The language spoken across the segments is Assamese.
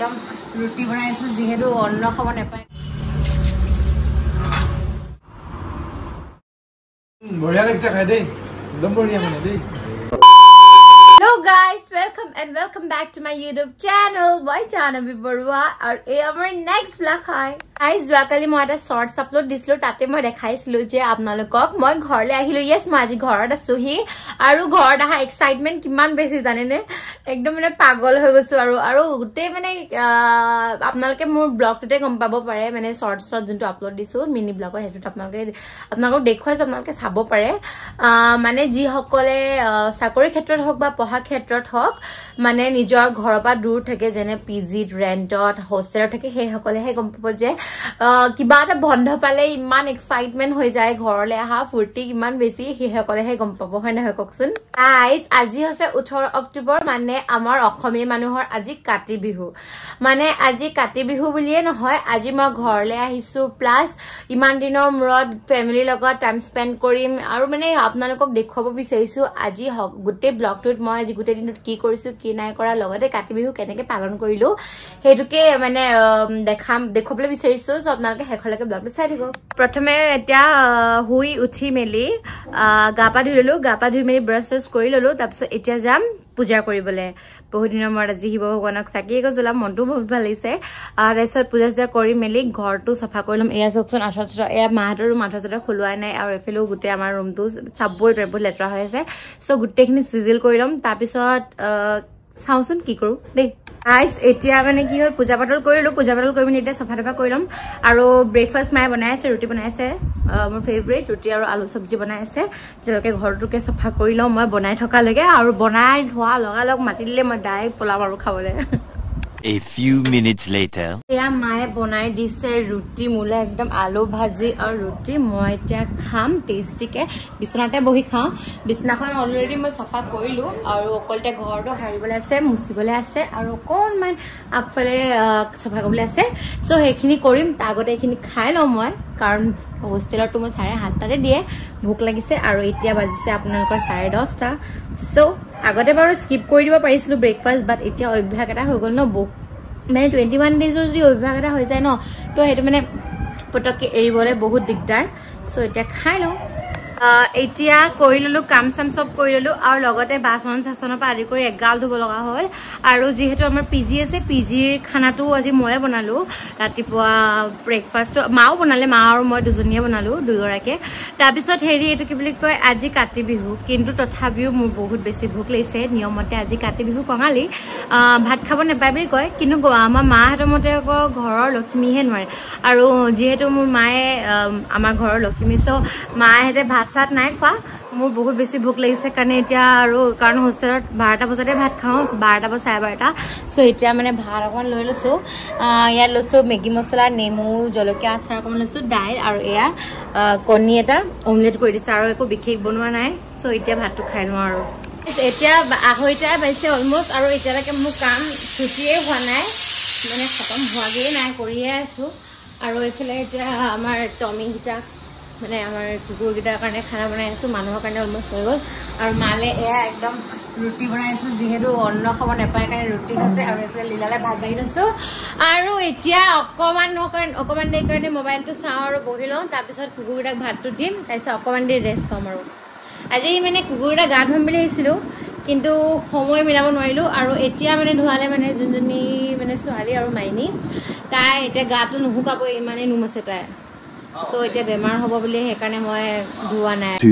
একদম ৰুটি বনাইছো যিহেতু অন্ন খাব নাপায় বঢ়িয়া লাগিছে খাই দেই একদম বঢ়িয়া মানে দেই Hello guys, welcome back to my YouTube channel. My channel is Boruah. And this is our next vlog. Guys, যোৱাকালি মই এটা shorts upload দিছিলো তাতে মই দেখাইছিলো যে আপোনালোকক মই ঘৰলৈ আহিলো yes মই আজি ঘৰত আছোহি আৰু ঘৰত আহা এক্সাইটমেন্ট কিমান বেছি জানেনে একদম মানে পাগল হৈ গৈছো আৰু গুটে মানে আপোনালোকে মোৰ ব্লগটোতে গম পাব পাৰে মানে shorts যোনটো আপলোড দিছো মিনি ব্লগৰ হেতুত আপোনালোকক দেখুৱাইছো আপোনালোকে চাব পাৰে মানে যি সকলে চাকৰি ক্ষেত্ৰত হওক বা পঢ়া ক্ষেত্ৰত হওক মানে নিজৰ ঘৰৰ পৰা দূৰ থাকে যেনে পিজি ৰেন্টত হোষ্টেলত থাকে সেই সকলেহে গম পাব যে কিবা এটা বন্ধ পালে ইমান এক্সাইটমেন্ট হৈ যায় ঘৰলৈ আহা ফুৰ্তি ইমান বেছি সেই সকলেহে গম পাব হয় নহয় কওকচোন গাইস আজি হৈছে 18 অক্টোবৰ মানে আমাৰ অসমীয়া মানুহৰ আজি কাতি বিহু মানে আজি কাতি বিহু বুলিয়ে নহয় আজি মই ঘৰলৈ আহিছো প্লাস ইমান দিনৰ মূৰত ফ্যামিলিৰ লগত টাইম স্পেন্ড কৰিম আৰু মানে আপোনালোকক দেখুৱাব বিচাৰিছো আজি গুটে ব্লগটোত মই আজি গুটে দিনত কি কৰিছো কি নাই কৰা লগতে কাতি বিহু কেনেকৈ পালন কৰিলো হেতুকে মানে দেখবলৈ বিচাৰিছো সো আপোনালোকে হেখলৈকে ব্লগটো চাই থাকক প্ৰথমে এতিয়া হুই উঠি মেলি গাপা ধুই মেলি ব্ৰাছ কৰি ললো তাৰপিছত এতিয়া যাম পূজা কৰিবলৈ বহুত দিনৰ মূৰত আজি শিৱ ভগৱানক চাকি জ্বলাম মনটো বহুত ভাল লাগিছে তাৰপিছত পূজা কৰি মেলি ঘৰটো চাফা কৰি লম এয়া চকচোন আঠা এয়া মাহঁতৰো মাথা চাথা খোলোৱা নাই আৰু এফালেও গোটেই আমাৰ ৰুমটো চাবই বহুত লেতেৰা হৈ আছে সো গোটেইখিনি চিজিল কৰি লম তাৰপিছত চাওচোন কি কৰো দেই গাইস এতিয়া মানে কি হল পূজা পাতল কৰি মেলি এতিয়া চাফা টাফা কৰি লম আৰু ব্ৰেকফাষ্ট মায়ে বনাই আছে ৰুটি বনাই আছে মোৰ ফেভৰেট ৰুটি আৰু আলু চব্জি বনাই আছে যেনেকৈ ঘৰটোকে চাফা কৰি লম মই বনাই থকা লৈকে আৰু বনাই ধোৱা লগালগ মাতি দিলে মই ডাইৰেক্ট পলাম আৰু খাবলৈ A few minutes later এয়া মায়ে বনাই দিছে ৰুটি মুলে একদম আলু ভাজি আৰু ৰুটি মই এতিয়া খাম টেষ্টিকে বিছনাতে বহি খাওঁ বিছনাখন অলৰেডি মই চাফা কৰিলো আৰু অকলতে ঘৰটো হাৰিবলৈ আছে মুচিবলৈ আছে আৰু অকণমান আগফালে চাফা কৰিবলৈ আছে সো সেইখিনি কৰিম তাৰ আগতে এইখিনি খাই লওঁ মই কাৰণ হোষ্টেলতো মই 7:30টাতে দিয়ে ভোক লাগিছে আৰু এতিয়া বাজিছে আপোনালোকৰ 10:30টা সো আগতে বাৰু স্কিপ কৰি দিব পাৰিছিলো ব্ৰেকফাষ্ট বাট এতিয়া অভ্যাস এটা হৈ গ'ল ন মানে 21 ডেজৰ যদি অভ্যাস এটা হৈ যায় ন তো সেইটো মানে পটককে এৰিবলৈ বহুত দিগদাৰ সো এতিয়া খাই লওঁ এতিয়া কৰি ললো কাম চাম সব কৰি ললো আৰু লগতে বাচন চাচনৰ পৰা আদি কৰি এগাল ধুব লগা হ'ল আৰু যেহেতু আমাৰ পিজি আছে পিজিৰ খানাটো আজি ময়ে বনালো ৰাতিপুৱা ব্ৰেকফাষ্ট মাও বনালে মা আৰু মই দুজনীয়ে বনালো দুগৰাকীয়ে তাৰপিছত হেৰি এইটো কি বুলি কয় আজি কাতি বিহু কিন্তু তথাপিও মোৰ বহুত বেছি ভোক লাগিছে নিয়মতে আজি কাতি বিহু কঙালী ভাত খাব নাপায় বুলি কয় কিন্তু আমাৰ মাহঁতৰ মতে আকৌ ঘৰৰ লক্ষ্মীহে নোৱাৰে আৰু যিহেতু মোৰ মায়ে আমাৰ ঘৰৰ লক্ষ্মী সো মাহঁতে ভাত সাত নাই খোৱা মোৰ বহুত বেছি ভোক লাগিছে কাৰণে এতিয়া আৰু কাৰণ হোষ্টেলত 12টা বজাতে ভাত খাওঁ 12টা বা 12:30 সো এতিয়া মানে ভাত অকণ লৈ লৈছো ইয়াত লৈছো মেগী মছলা নেমু জলকীয়া আচাৰ অকণ লৈছো দাইল আৰু এয়া কণী এটা অমলেট কৰি দিছে আৰু একো বিশেষ বনোৱা নাই সো এতিয়া ভাতটো খাই লওঁ আৰু এতিয়া 2:30 বাজিছে অলমোষ্ট আৰু এতিয়ালৈকে মোৰ কাম ছুটিয়ে হোৱা নাই মানে খতম হোৱাগৈ নাই কৰিয়ে আছো আৰু এইফালে এতিয়া আমাৰ টমিকেইটা মানে আমাৰ কুকুৰকেইটাৰ কাৰণে খানা বনাই আছো মানুহৰ কাৰণে অলমোষ্ট হৈ গ'ল আৰু মালে এয়া একদম ৰুটি বনাইছো যিহেতু অন্ন খাব নাপায় কাৰণে ৰুটি খাইছে আৰু এইফালে লীলালে ভাত বাঢ়ি লৈছো আৰু এতিয়া অকণমান দেৰি কাৰণে মোবাইলটো চাওঁ আৰু বহি লওঁ তাৰপিছত কুকুৰকেইটাক ভাতটো দিম তাৰপিছত অকণমান দেৰি ৰেষ্ট ল'ম আৰু আজি মানে কুকুৰকেইটা গা ধুৱাম বুলি আহিছিলোঁ কিন্তু সময় মিলাব নোৱাৰিলোঁ আৰু এতিয়া মানে ধোৱালে মানে যোনজনী মানে ছোৱালী আৰু মাইনী তাই এতিয়া গাটো নুশুকাব ইমানেই নুম আছে তাই সো এতিয়া বেমাৰ হ'ব বুলি সেইকাৰণে মই ধোৱা নাই 2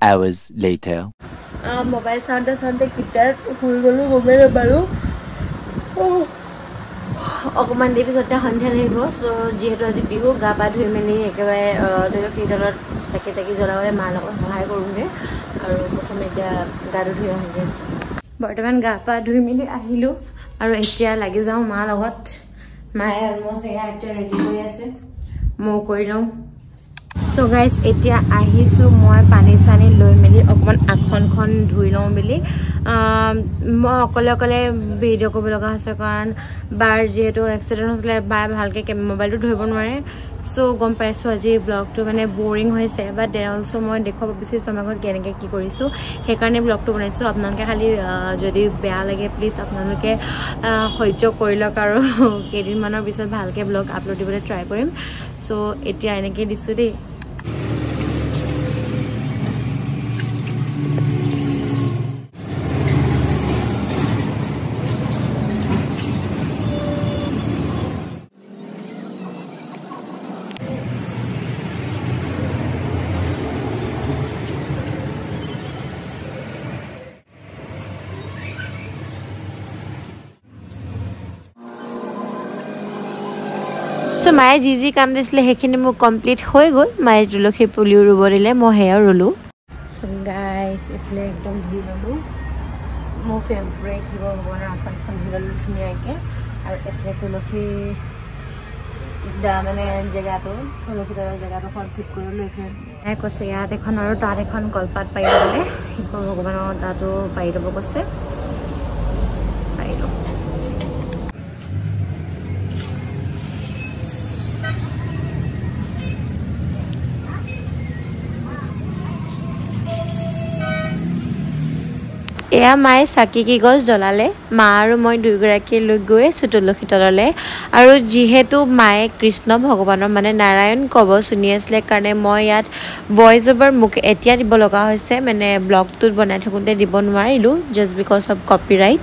hours later মোবাইল চাওঁতে কিটাৰ শুই গ'লো গমেই নাপালোঁ অকণমান দেৰি পিছতে সন্ধিয়া লাগিব সো যিহেতু আজি বিহু গা পা ধুই মেলি একেবাৰে তুলসী তলত চাকি জ্বলাবলৈ মাৰ লগত সহায় কৰোঁগৈ আৰু প্ৰথমে এতিয়া গাটো ধুই আহোঁগৈ বৰ্তমান গা পা ধুই মেলি আহিলোঁ আৰু এতিয়া লাগি যাওঁ মাৰ লগত মায়ে অলমষ্ট এয়া এতিয়া ৰেডি কৰি আছে মই কৰি লওঁ সো গাইজ এতিয়া আহিছোঁ মই পানী চানী লৈ মেলি অকণমান আসনখন ধুই লওঁ বুলি মই অকলে ভিডিঅ' কৰিব লগা হৈছে কাৰণ বাৰ যিহেতু এক্সিডেণ্ট হৈছিলে বায়ে ভালকৈ মোবাইলটো ধৰিব নোৱাৰে সো গম পাইছো আজি ব্লগটো মানে বোৰিং হৈছে বাট দেন অলসো মই দেখুৱাব বিচাৰিছো আমাৰ ঘৰত কেনেকৈ কি কৰিছো সেইকাৰণে ব্লগটো বনাইছো আপোনালোকে খালি যদি বেয়া লাগে প্লিজ আপোনালোকে সহ্য কৰি লওক আৰু কেইদিনমানৰ পিছত ভালকৈ ব্লগ আপলোড দিবলৈ ট্ৰাই কৰিম সো এতিয়া এনেকৈ দিছো দেই So माये जी जी काम दिसले हेखिनि मु कंप्लीट হৈ গল মায়ে তুলসী পুলি ৰুব দিলে মই হেয়া ৰুলো সো গাইস ইফলে একদম ধুই ললো মো ফেভাৰিট হিব ভগৱানৰ আখনখন ধুই ললো ধুনীয়াকে আৰু এফলে তুলসী দা মানে জেগাটো তুলসী দা জেগাটো ঠিক কৰিলো এফলে কৈছে ইয়াত এখন আৰু তাত এখন কলপাত পাই গলে ভগৱানৰ তাতো পাই দিব কৈছে পাইলো এয়া মায়ে চাকি কি গছ জ্বলালে মা আৰু মই দুইগৰাকী লৈ গৈ তুলসী তললে আৰু যিহেতু মায়ে কৃষ্ণ ভগৱানৰ মানে নাৰায়ণ কব শুনি আছিল কাৰণে মই ইয়াত ভয়েস ওভাৰ মুক এতিয়া দিব লগা হৈছে মানে ব্লগটোত বনাই থাকোতে দিব নোৱাৰিলো জাস্ট বিকজ অফ কপিৰাইট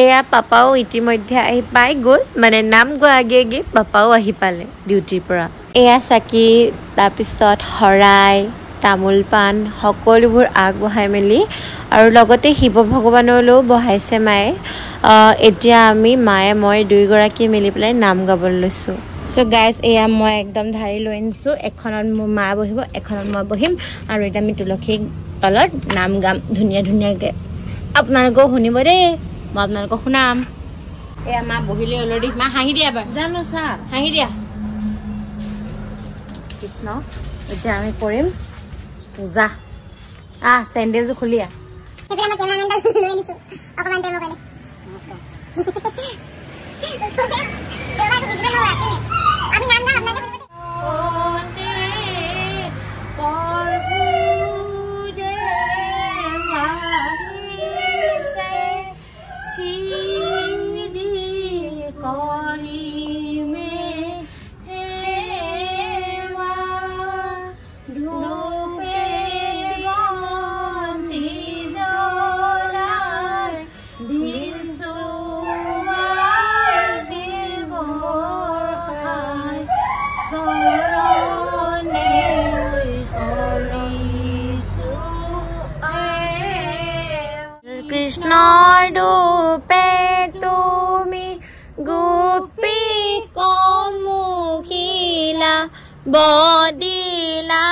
এয়া পাপাও ইতিমধ্যে আহি পাই গল মানে নাম গো আগে আগে পাপাও আহি পালে ডিউটিৰ পৰা এয়া চাকি তাৰপিছত হৰাই তামুল পান সকলোবোৰ আগবঢ়াই মেলি আৰু লগতে শিৱ ভগৱানলৈও বহাইছে মায়ে এতিয়া আমি মায়ে মই দুইগৰাকী মিলি পেলাই নাম গাবলৈ লৈছো সো গাইস এয়া মই একদম ধাৰি লৈ আনিছো এখনত মোৰ মা বহিব এখনত মই বহিম আৰু এটা আমি তুলসী তলত নাম গাম ধুনীয়া ধুনীয়াকে আপোনালোকেও শুনিব দেই মই আপোনালোকক শুনাম এয়া মা বহিলে অলৰেডি মা হাঁহি দিয়া এবাৰ জানো চা হাঁহি দিয়া কৃষ্ণ এতিয়া আমি কৰিম পূজা চেণ্ডেলযোৰ খুলিয়া কৃষ্ণৰ ৰূপে তুমি গোপী কমুখিলা বদিলা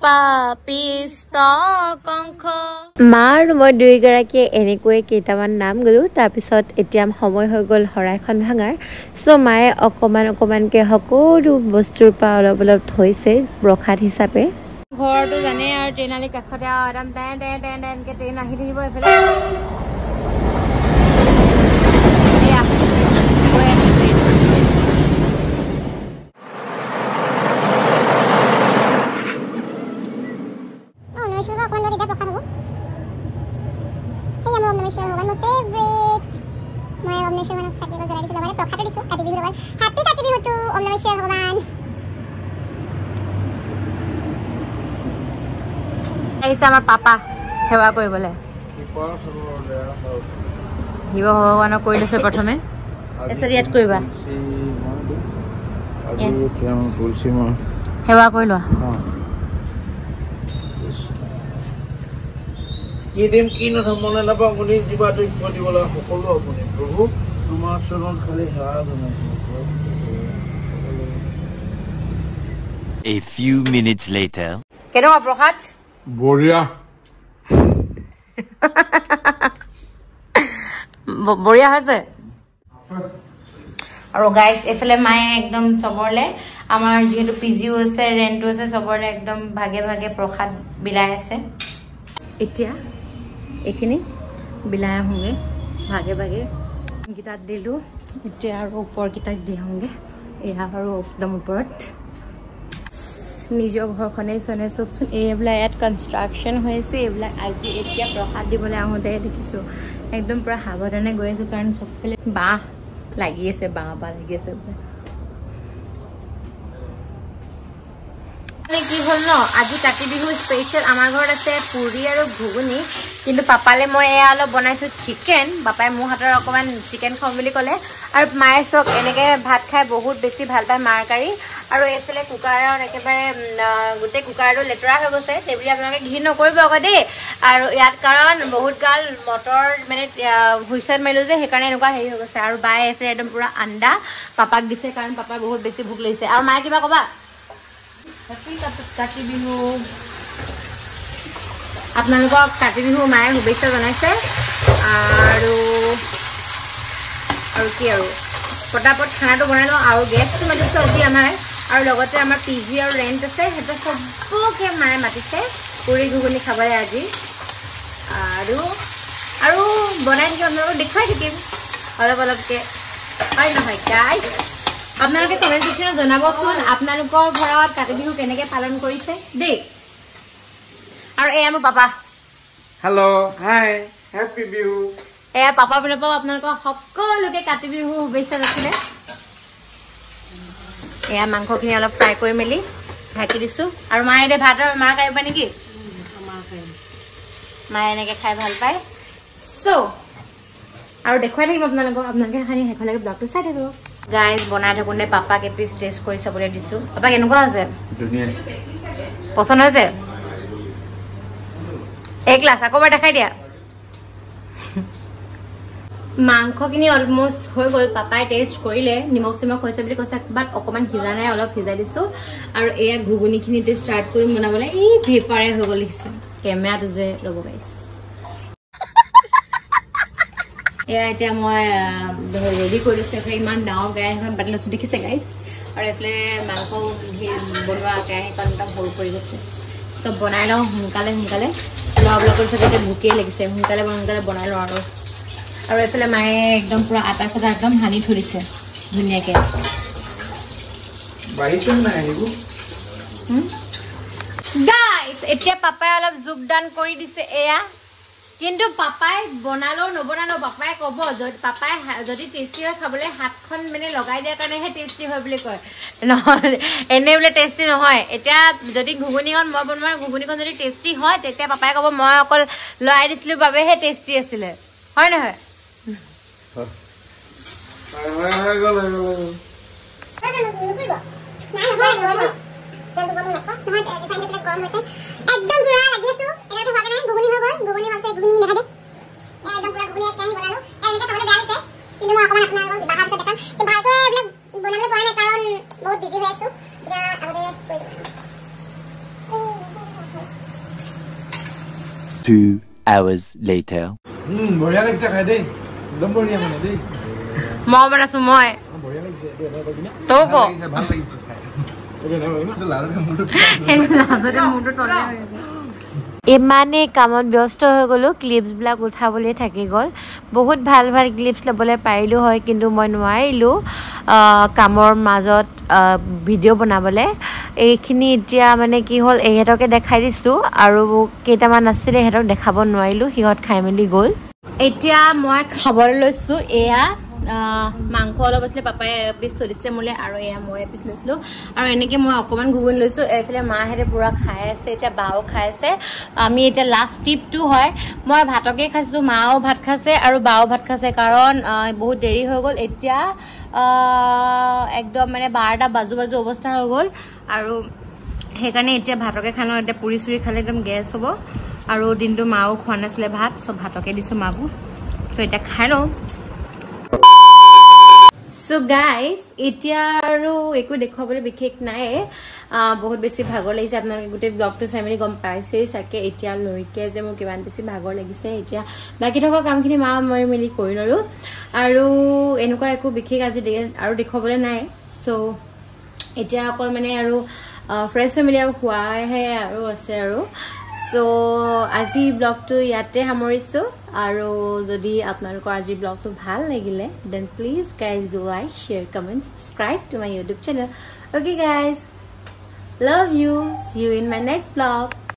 পাপিষ্ট কংখ মা আৰু মই দুইগৰাকীয়ে এনেকৈ কেইটামান নাম গলো তাৰপিছত এতিয়া সময় হৈ গল হৰাইখন ভাঙাৰ সো মায়ে অকমানকে সকলো বস্তুৰ পৰা অলপ অলপ থৈছে প্ৰসাদ হিচাপে ঘৰটো জানে আৰু ট্ৰেইনালি কাষতে একদম কে ট্ৰেইন আহি থাকিব এফালে আমাৰ পাপা সেৱা কৰিবলৈ শিৱ ভগৱানক কৰি লৈছে প্ৰথমে তাৰপিছত ইয়াত কৰিবা সেৱা কৰি লোৱা কি দিম কি নথম মনে নাপাওঁ আপুনি জীৱাটো দিবলৈ সকলো আপুনি প্ৰভু তোমাৰ চৰণত খালি সেৱা জনাইছো A few minutes later. কেনেকুৱা প্ৰসাদ বঢ়িয়া বঢ়িয়া হৈছে আৰু গাইস এফালে মায়ে একদম সবৰলে আমাৰ যেহেতু পিজিও আছে ৰেন্টও আছে সবৰলে একদম ভাগে ভাগে প্ৰসাদ বিলাই আছে এতিয়া এখিনি বিলাই আহোগে ভাগে ভাগে গিটাত দিলো এতিয়া আৰু ওপৰ গিটাক দিওঁগে এয়া আৰু একদম ওপৰত নিজৰ ঘৰখনে চনে চকচোন এইবিলাক ইয়াত কনষ্ট্ৰাকশ্যন হৈছে এইবিলাক আজি এতিয়া প্ৰসাদ দিবলৈ আহোঁতে দেখিছোঁ একদম পুৰা সাৱধানে গৈ আছোঁ কাৰণ চবফালে বাঁহ লাগি আছে বাঁহ লাগি আছে কি হল ন আজি কাতি বিহু স্পেশাল আমাৰ ঘৰত আছে পুৰি আৰু ঘুগুনি কিন্তু পাপালে মই এয়া অলপ বনাইছো চিকেন পাপাই মোৰ হাতৰ অকমান চিকেন খাম বুলি ক'লে আৰু মায়ে চক এনেকে ভাত খাই বহুত বেছি ভাল পায় মাৰ কাৰি আৰু এইফালে কুকাৰত একেবাৰে গোটেই কুকাৰটো লেতেৰা হৈ গৈছে সেইবুলি আপোনালোকে ঘিণ নকৰিব আকৌ দেই আৰু ইয়াত কাৰণ বহুত গাল মটৰ মানে হুইচেল মাৰিলো যে সেইকাৰণে এনেকুৱা হেৰি হৈ গৈছে আৰু বায়ে এইফালে একদম পুৰা আণ্ডা পাপাক দিছে কাৰণ পাপাই বহুত বেছি ভোক লাগিছে আৰু মায়ে কিবা ক'বা কাতি বিহু আপোনালোকক কাতি বিহু মায়ে শুভেচ্ছা জনাইছে আৰু কি আৰু পটাপট খানাটো বনাই লওঁ আৰু গেছটো মাতিছে আজি আমাৰ আৰু লগতে আমাৰ পিজি আৰু ৰেণ্ট আছে সেইটো চবকে মায়ে মাতিছে পুৰি ঘুগুনি খাবলৈ আজি আৰু বনাই থাকি আপোনালোকক দেখুৱাই থাকিম অলপ অলপকৈ হয় নহয় গাইজ আপোনালোকে কমেণ্ট ছেকশ্যনত জনাবচোন আপোনালোকৰ ঘৰত কাতি বিহু কেনেকৈ পালন কৰিছে দেই আৰু এয়া মোৰ পাপা হেল্ল' হাই হেপী বিহু এয়া পাপা বুলি পাওঁ আপোনালোকৰ সকলোকে কাতি বিহু শুভেচ্ছা যাছিলে এয়া মাংসখিনি অলপ ফ্ৰাই কৰি মেলি ঢাকি দিছোঁ আৰু মায়ে এতিয়া ভাতৰ মাৰ কাৰিবা নেকি মায়ে এনেকৈ খাই ভাল পায় চ' আৰু দেখুৱাই থাকিম আপোনালোকে খানি শেষলৈকে ব্লগটো চাই থাকিব গাইজ বনাই থাকোঁতে পাপাক এপিচ টেষ্ট কৰি চাবলৈ দিছোঁ পাপা কেনেকুৱা হৈছে পচন্দ হৈছে এক গ্লাছ আকৌ এবাৰ দেখাই দিয়া মাংসখিনি অলমষ্ট হৈ গ'ল পাপাই টেষ্ট কৰিলে নিমখ চিমখ হৈছে বুলি কৈছে বাট অকণমান সিজা নাই অলপ সিজাই দিছোঁ আৰু এয়া ঘুগুনিখিনিতে ষ্টাৰ্ট কৰিম বনাবলৈ এই ভেপাৰে হৈ গ'ল দেখিছে কেমেৰাটো যে ৰ'ব গাইজ এয়া এতিয়া মই ৰেডি কৰি লৈছোঁ এইফালে ইমান ডাঙৰ কেৰাহী এখন পাতি লৈছোঁ দেখিছে গাইজ আৰু এইফালে মাংস বনোৱা কেৰাহীখন একদম সৰু পৰি গৈছে চব বনাই লওঁ সোনকালে অলপ কৰিছে এতিয়া ভোকেই লাগিছে সোনকালে বনাই লওঁ আৰু এইফালে মায়ে একদম পুৰা আটা চাটা একদম সানি থৈ দিছে ধুনীয়াকৈ গাইজ এতিয়া পাপাই অলপ যোগদান কৰি দিছে এয়া কিন্তু পাপাই বনালেও নবনালেও পাপাই ক'ব পাপাই যদি টেষ্টি হয় খাবলৈ হাতখন মানে লগাই দিয়াৰ কাৰণেহে টেষ্টি হয় বুলি কয় নহ'লে এনেই বোলে টেষ্টি নহয় এতিয়া যদি ঘুগুনিখন মই বনোৱা ঘুগুনিখন যদি টেষ্টি হয় তেতিয়া পাপাই ক'ব মই অকল লৰাই দিছিলোঁ বাবেহে টেষ্টি আছিলে হয় নহয় একদম পুৰা লাগি আছো এটা ভাগে নাই ঘুগুনি হৈ গ'ল ঘুগুনি ভালছে ঘুগুনি দেখা দে একদম পুৰা ঘুগুনি একটা বনালো এনেকে খাবলৈ বেয়া হৈছে কিন্তু মই অকমান আপোনালোকক বাহাৰ পিছত দেখাম কিন্তু ভালকে এইবিলাক বনাবলৈ পৰা নাই কাৰণ বহুত বিজি হৈ আছো এতিয়া আগতে কৰি 2 hours later বঢ়িয়া লাগিছে খাই দেই একদম বঢ়িয়া মানে দেই মই বনাইছোঁ মই বঢ়িয়া লাগিছে এইটো এটা কৰি কিনে তই ক ভাল লাগিছে ইমানেই কামত ব্যস্ত হৈ গ'লোঁ ক্লিপছবিলাক উঠাবলৈ থাকি গ'ল বহুত ভাল ক্লিপছ ল'বলৈ পাৰিলোঁ হয় কিন্তু মই নোৱাৰিলোঁ কামৰ মাজত ভিডিঅ' বনাবলৈ এইখিনি এতিয়া মানে কি হ'ল এহেঁতকে দেখাই দিছোঁ আৰু কেইটামান আছিলে সিহঁতক দেখাব নোৱাৰিলোঁ সিহঁত খাই মেলি গ'ল এতিয়া মই খাবলৈ লৈছোঁ এয়া মাংস অলপ আছিলে পাপাই এপিচ থৈ দিছিলে মোলৈ আৰু এয়া মই এপিচ লৈছিলোঁ আৰু এনেকৈ মই অকণমান ঘুগুনি লৈছোঁ এইফালে মাহেঁতে পূৰা খাই আছে এতিয়া বাও খাই আছে আমি এতিয়া লাষ্ট টিপটো হয় মই ভাতকে খাইছোঁ মাও ভাত খাইছে আৰু বাও ভাত খাইছে কাৰণ বহুত দেৰি হৈ গ'ল এতিয়া একদম মানে 12টা বাজু অৱস্থা হৈ গ'ল আৰু সেইকাৰণে এতিয়া ভাতকে খাওঁ এতিয়া পুৰি চুৰি খালে একদম গেছ হ'ব আৰু দিনটো মাও খোৱা নাছিলে ভাত চব ভাতকে দিছোঁ মাকো তো এতিয়া খাই লওঁ সো গাইজ এতিয়া আৰু একো দেখুৱাবলৈ বিশেষ নাই বহুত বেছি ভাগৰ লাগিছে আপোনালোকে গোটেই ব্লগটো চাই মেলি গম পাইছেই চাগে এতিয়ালৈকে যে মোৰ কিমান বেছি ভাগৰ লাগিছে এতিয়া বাকী থকা কামখিনি মই মেলি কৰি ল'লোঁ আৰু এনেকুৱা একো বিশেষ আজি আৰু দেখুৱাবলৈ নাই চ' এতিয়া অকল মানে আৰু ফ্ৰেছ হৈ মেলি আৰু খোৱাহে আৰু আছে আৰু So আজি ব্লগটো ইয়াতে সামৰিছো আৰু যদি আপোনালোকৰ আজি ব্লগটো ভাল লাগিলে then please guys do like, share, comment, subscribe to my YouTube channel. Okay guys, love you. See you in my next vlog.